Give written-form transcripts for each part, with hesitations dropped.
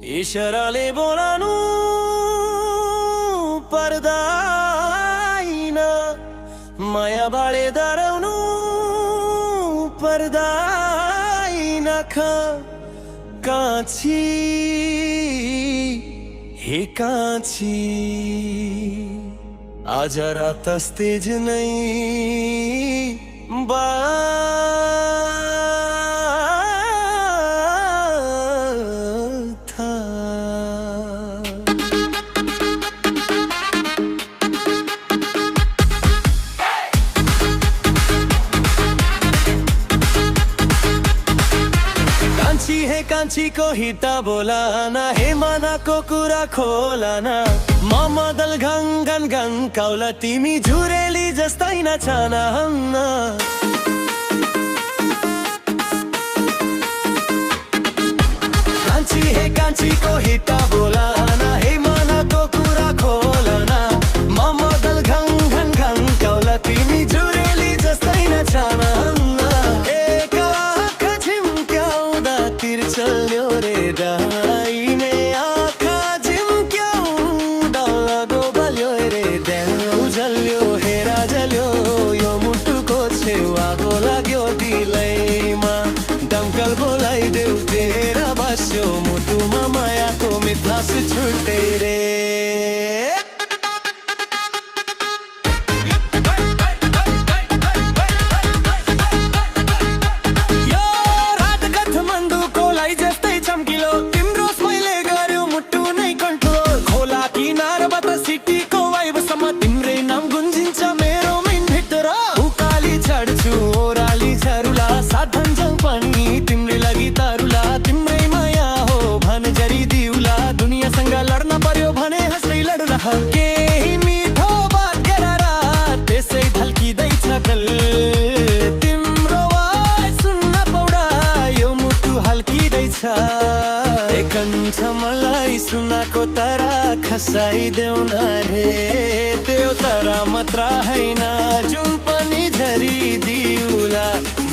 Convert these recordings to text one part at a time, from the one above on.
इशाराले बोलानु पर्दैन, माया बाळे दारवनु पर्दैन। काँची हे काँची, आज रातच तेज नाही कांची को हिता बोलाना, हे माना को कुरा खोलाना। मामा दल घंगन घंग कावला तिमी झुरेली जस्तै नचाना हन्ना। कांची हे कांची को हिता बोलाना, हे माना को कुरा खोलाना। मामा दल घंगन घंग कावला तिमी झुरेली जस्तै नचाना हन्ना। चल्यो रे दाइने आँखा झिम्क्याउ, डल्लाको बल्यो रे ध्यान उजल्यो, हेरा जल्यो यो मुटुको छेउको लाग्यो दिलैमा। दमकल बोलाइदेऊ तेरा बस्यो मुटुमा मायाको मिठास छुट्टै रे। मलाई सुनाको तारा खसाइदेऊ न रे, त्यो तारा मात्र हैन जुन पनि झरिदिउला।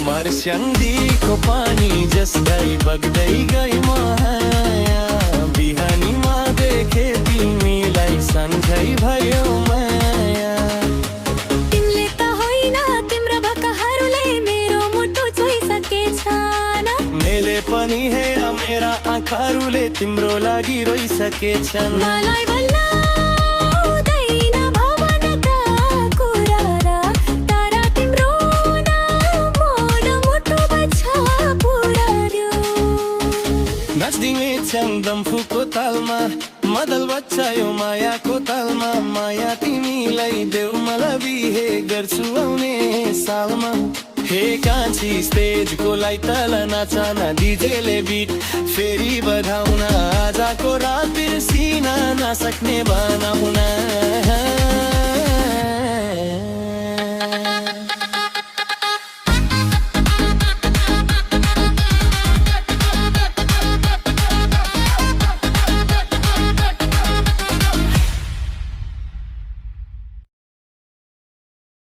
मर्स्याङ्दीको पानी जस्तै बग्दै गई माया, बिहानीमा देखे तिमीलाई सन्झै भयो माया। तिमीले त होइन तिम्रो भकाहरूले मेरो मुटु छोइसकेछ न। मैले पनि हेर मेरा आँखाहरूले तिम्रो लागि रोइसकेछन्। मलाई भन्न आउँदैन भावनाका कुरा र, तर तिम्रो नाम मोड मुटु बच्चा पुर्यायो। नाच्दिने चन्दम फुको तालमा, मदल बच्चायो मायाको तालमा। माया तिमीलाई देऊ मलाई बिहे गर्छु आउने सालमा। हे काँची स्टेजको लाई तल नाचन डिजेले बिट फेरि बधाउन, आजको रात बिर्सिन नसक्ने बनाउन।